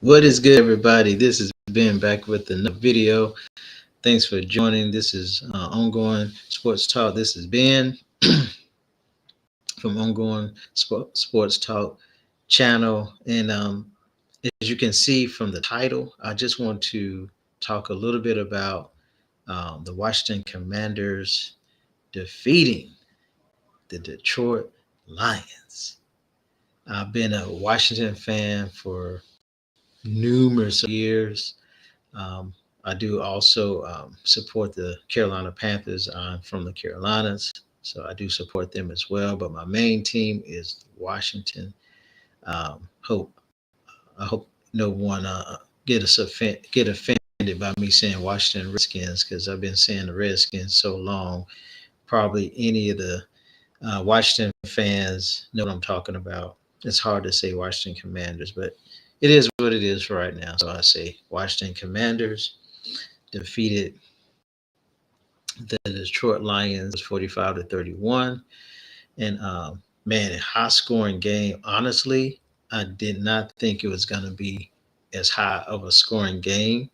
What is good, everybody? This is Ben back with another video. Thanks for joining. This is Ongoing Sports Talk. This is Ben from Ongoing Sports Talk channel. And as you can see from the title, I just want to talk a little bit about the Washington Commanders defeating the Detroit Lions. I've been a Washington fan for numerous years. Um, I do also support the Carolina Panthers. I'm from the Carolinas, so I do support them as well. But my main team is Washington. Hope I hope no one get offended by me saying Washington Redskins, because I've been saying the Redskins so long. Probably any of the Washington fans know what I'm talking about. It's hard to say Washington Commanders, but it is what it is for right now. So I say Washington Commanders defeated the Detroit Lions 45-31. And man, a high scoring game. Honestly, I did not think it was going to be as high of a scoring game,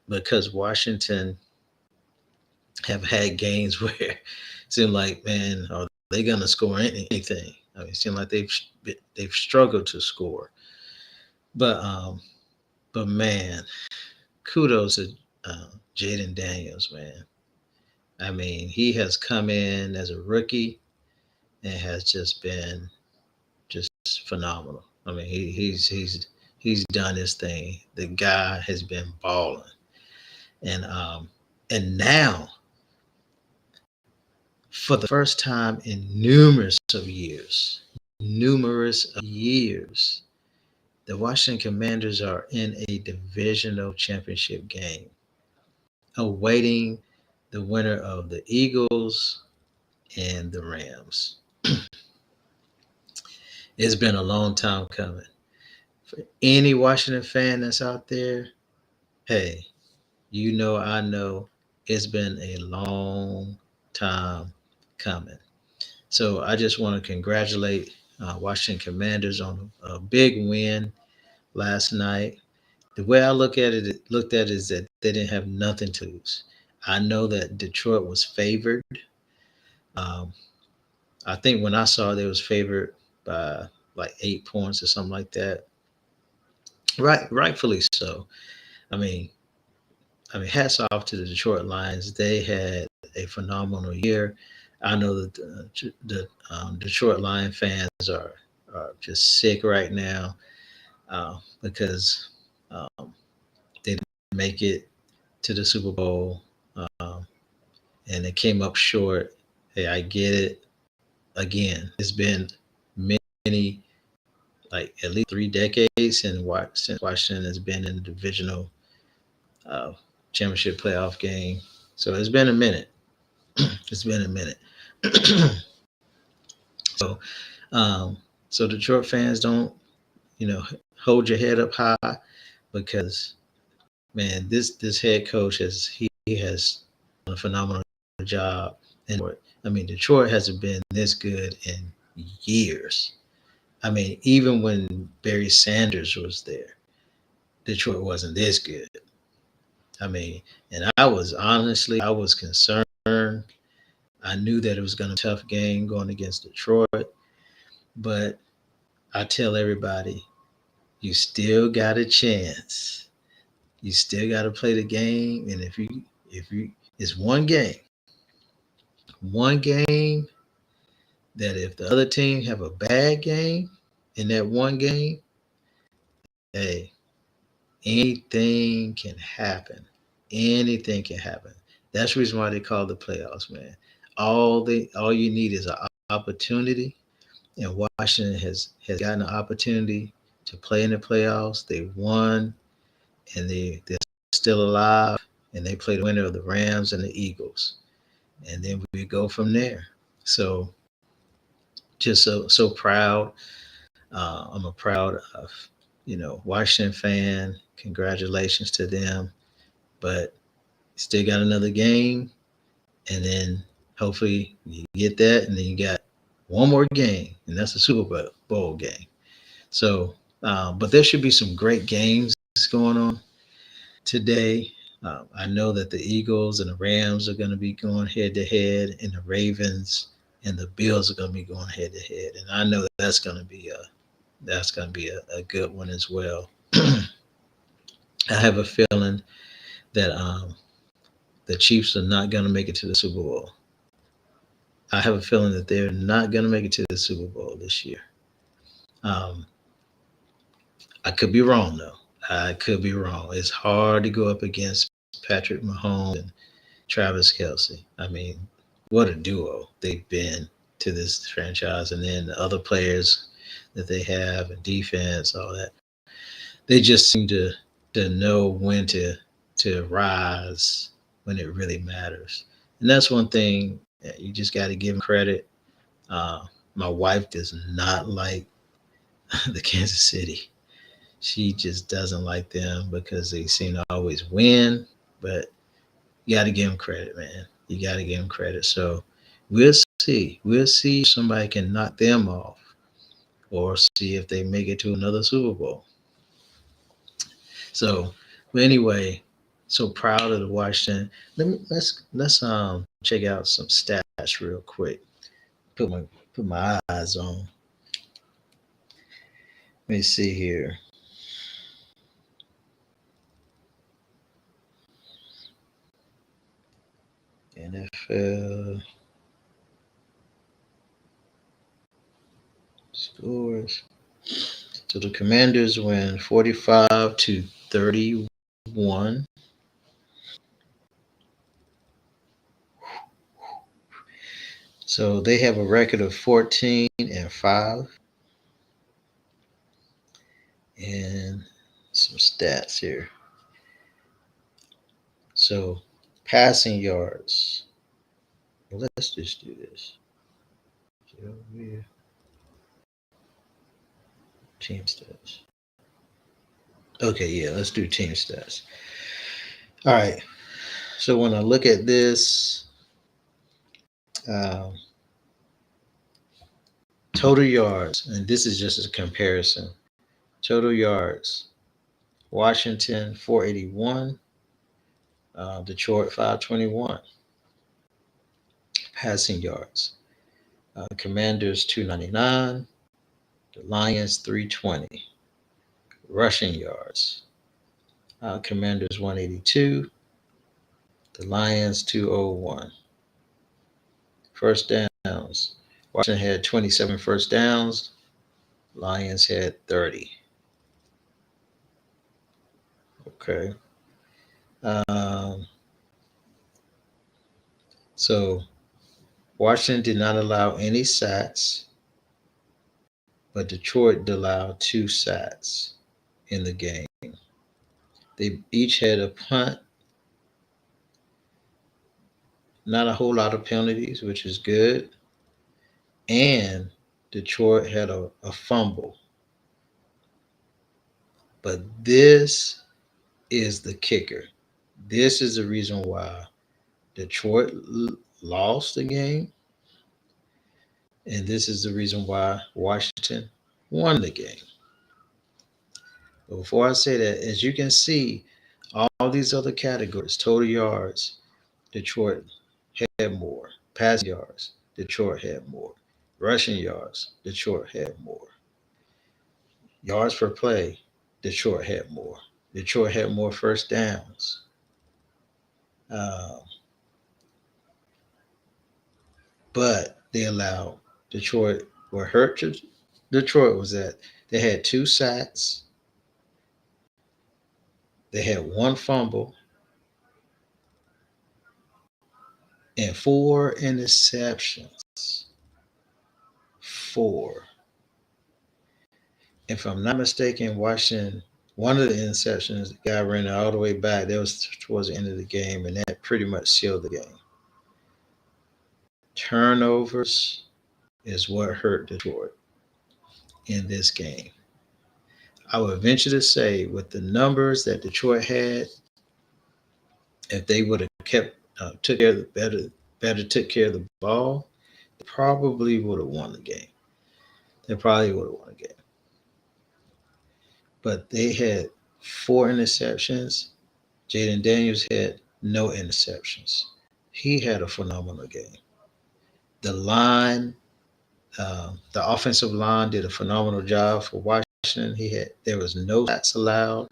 because Washington have had games where it seemed like, man, are they going to score anything? I mean, it seemed like they've struggled to score. But man, kudos to Jaden Daniels, man. I mean, he has come in as a rookie and has just been just phenomenal. I mean, he's done his thing. The guy has been balling, and now, for the first time in numerous of years, the Washington Commanders are in a divisional championship game, awaiting the winner of the Eagles and the Rams. It's been a long time coming. For any Washington fan that's out there, hey, I know it's been a long time coming. So I just want to congratulate Washington Commanders on a big win last night. The way I looked at it is that they didn't have nothing to lose. I know that Detroit was favored. Um, I think when I saw they was favored by like 8 points or something like that. Rightfully so. I mean, hats off to the Detroit Lions. They had a phenomenal year. I know that the Detroit Lion fans are just sick right now, because they didn't make it to the Super Bowl, and they came up short. Hey, I get it. Again, it's been many, like at least 3 decades since Washington has been in the divisional uh, championship playoff game. So it's been a minute. It's been a minute. so, um, so Detroit fans, don't hold your head up high, because man, this head coach he has done a phenomenal job. And I mean, Detroit hasn't been this good in years. I mean, even when Barry Sanders was there, Detroit wasn't this good. I mean, and I was concerned. I knew that it was going to be a tough game going against Detroit, but I tell everybody, you still got a chance. You still got to play the game, and if you it's one game that if the other team have a bad game in that one game, hey, anything can happen. Anything can happen. That's the reason why they call the playoffs, man. All you need is an opportunity, and Washington has gotten an opportunity to play in the playoffs. They won, and they're still alive, and they play the winner of the Rams and the Eagles, and then we go from there. So just so proud. I'm a proud of Washington fan. Congratulations to them, but still got another game, and then hopefully you get that, and then you got one more game, and that's a Super Bowl game. So, but there should be some great games going on today. I know that the Eagles and the Rams are going to be going head to head, and the Ravens and the Bills are going to be going head to head, and I know that's going to be a good one as well. I have a feeling that the Chiefs are not going to make it to the Super Bowl. I have a feeling that they're not going to make it to the Super Bowl this year. Um, I could be wrong though. I could be wrong. It's hard to go up against Patrick Mahomes and Travis Kelsey. I mean, what a duo they've been to this franchise, and then the other players that they have and defense, all that. They just seem to know when to rise when it really matters, and that's one thing that you just got to give them credit. Uh, my wife does not like the Kansas City. She just doesn't like them because they seem to always win. But you got to give them credit, man. You got to give them credit. So we'll see. We'll see if somebody can knock them off, or see if they make it to another Super Bowl. So, but anyway, so proud of the Washington. Let's check out some stats real quick. Put my put my eyes on. Let me see here. NFL scores. So the Commanders win 45-31. So they have a record of 14-5. And some stats here. So passing yards. Well, let's just do this. Team stats. Okay, yeah, let's do team stats. All right. So when I look at this, um, total yards, and this is just a comparison. Total yards: Washington 481, Detroit 521. Passing yards: Commanders 299, the Lions 320. Rushing yards: Commanders 182, the Lions 201. First downs: Washington had 27 first downs, Lions had 30. Okay. Um, so Washington did not allow any sacks, but Detroit allowed 2 sacks in the game. They each had a punt, not a whole lot of penalties, which is good. And Detroit had a fumble. But this is the kicker. This is the reason why Detroit lost the game. And this is the reason why Washington won the game. But before I say that, as you can see, all these other categories: total yards, Detroit had more; passing yards, Detroit had more; rushing yards, Detroit had more; yards per play, Detroit had more; Detroit had more first downs. Uh, but they allowed Detroit, where hurt Detroit was at, they had 2 sacks, they had 1 fumble, and 4 interceptions. 4. If I'm not mistaken, Washington, one of the interceptions, the guy ran it all the way back. That was towards the end of the game, and that pretty much sealed the game. Turnovers is what hurt Detroit in this game. I would venture to say, with the numbers that Detroit had, if they would have kept took care of the better took care of the ball, they probably would have won the game. They probably would have won the game. But they had 4 interceptions. Jaden Daniels had no interceptions. He had a phenomenal game. The line, the offensive line did a phenomenal job for Washington. There was no sacks allowed,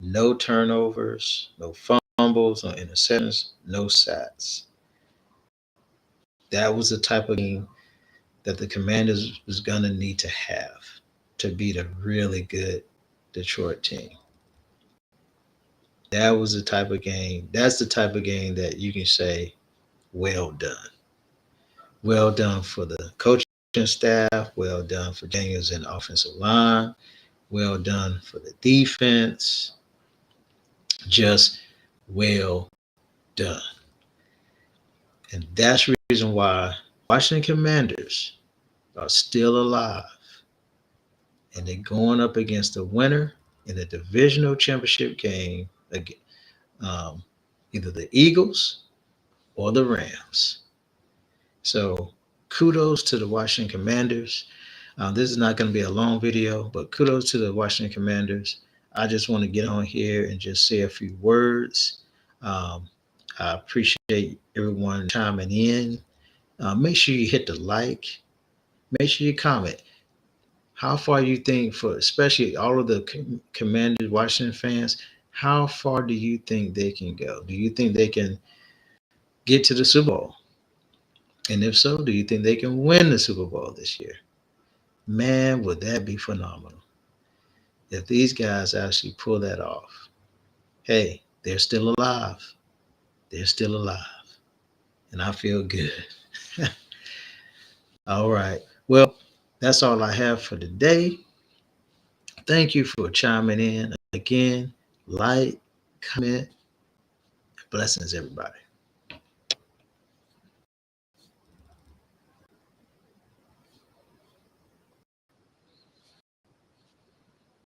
no turnovers, no fumbles, no interceptions, no sacks. That was the type of game that the Commanders was gonna need to have to beat a really good Detroit team. That was the type of game. That's the type of game that you can say, well done. Well done for the coaching staff. Well done for Daniels and offensive line. Well done for the defense. Just well done. And that's the reason why Washington Commanders are still alive. And they're going up against the winner in the Divisional Championship Game, either the Eagles or the Rams. So kudos to the Washington Commanders. This is not going to be a long video, but kudos to the Washington Commanders. I just want to get on here and just say a few words. I appreciate everyone chiming in. Make sure you hit the like. Make sure you comment. How far you think, for especially all of the Commanders, Washington fans, how far do you think they can go? Do you think they can get to the Super Bowl? And if so, do you think they can win the Super Bowl this year? Man, would that be phenomenal if these guys actually pull that off. Hey, they're still alive. They're still alive. And I feel good. All right. Well, that's all I have for today. Thank you for chiming in. Again, like, comment. Blessings, everybody.